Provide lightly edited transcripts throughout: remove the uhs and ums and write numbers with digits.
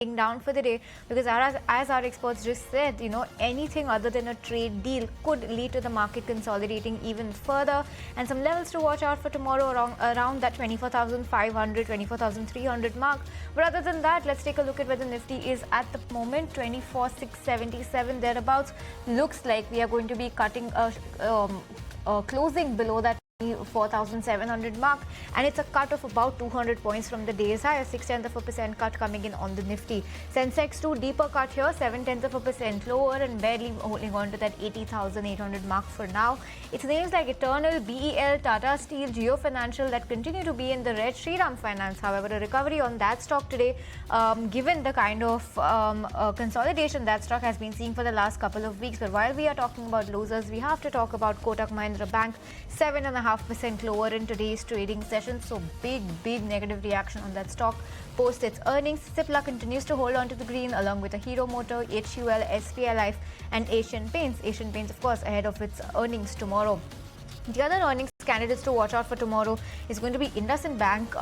down for the day, because as our experts just said, anything other than a trade deal could lead to the market consolidating even further, and some levels to watch out for tomorrow around that 24,500, 24,300 mark. But other than that, let's take a look at where the Nifty is at the moment. 24,677 thereabouts. Looks like we are going to be cutting closing below that 4,700 mark, and it's a cut of about 200 points from the day's high, a 0.6% cut coming in on the Nifty. Sensex too, deeper cut here, 0.7% lower and barely holding on to that 80,800 mark for now. It's names like Eternal, BEL, Tata Steel, Geo Financial that continue to be in the red. Shriram Finance, however, a recovery on that stock today, given the kind of consolidation that stock has been seeing for the last couple of weeks. But while we are talking about losers, we have to talk about Kotak Mahindra Bank, 7.5% lower in today's trading session. So big negative reaction on that stock post its earnings. Cipla continues to hold on to the green along with a Hero Motor, HUL, SBI Life and Asian Paints. Asian Paints, of course, ahead of its earnings tomorrow. The other earnings candidates to watch out for tomorrow is going to be IndusInd Bank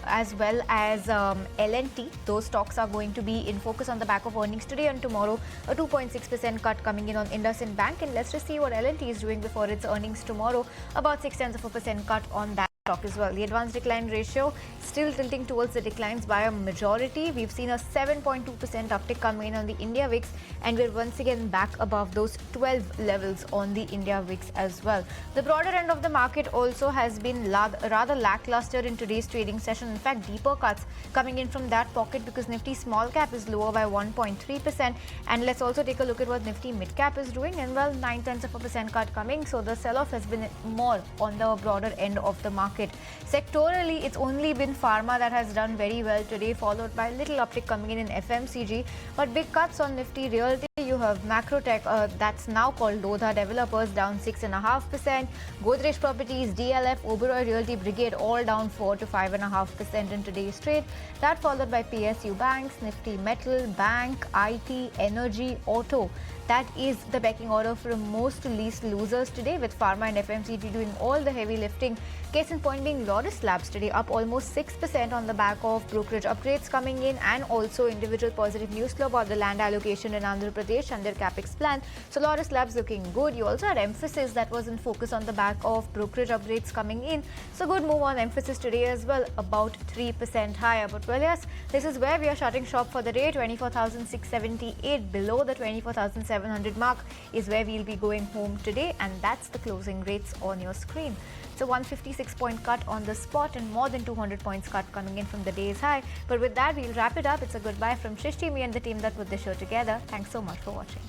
as well as L&T. Those stocks are going to be in focus on the back of earnings today and tomorrow. A 2.6% cut coming in on IndusInd Bank, and let's just see what L&T is doing before its earnings tomorrow. About 0.6% cut on that stock as well. The advanced decline ratio still tilting towards the declines by a majority. We've seen a 7.2% uptick coming in on the India VIX, and we're once again back above those 12 levels on the India VIX as well. The broader end of the market also has been rather lackluster in today's trading session. In fact, deeper cuts coming in from that pocket because Nifty small cap is lower by 1.3%. And let's also take a look at what Nifty mid cap is doing, and well, 0.9% cut coming. So the sell-off has been more on the broader end of the market. Sectorally, it's only been pharma that has done very well today, followed by a little uptick coming in FMCG. But big cuts on Nifty Realty. You have Macrotech, that's now called Lodha Developers, down 6.5%. Godrej Properties, DLF, Oberoi Realty Brigade, all down 4 to 5.5% in today's trade. That followed by PSU Banks, Nifty Metal, Bank, IT, Energy, Auto. That is the pecking order from most to least losers today, with pharma and FMCG doing all the heavy lifting. Case in point being Laurus Labs today, up almost 6% on the back of brokerage upgrades coming in, and also individual positive news flow about the land allocation in Andhra Pradesh and their capex plan. So Laurus Labs looking good. You also had Emphasis that was in focus on the back of brokerage upgrades coming in. So good move on Emphasis today as well, about 3% higher. But well, yes, this is where we are shutting shop for the day. 24,678 below the 24,700 mark is where we'll be going home today, and that's the closing rates on your screen. So 156-point cut on the spot and more than 200 points cut coming in from the day's high. But with that, we'll wrap it up. It's a goodbye from Shrishti, me and the team that put the show together. Thanks so much for watching.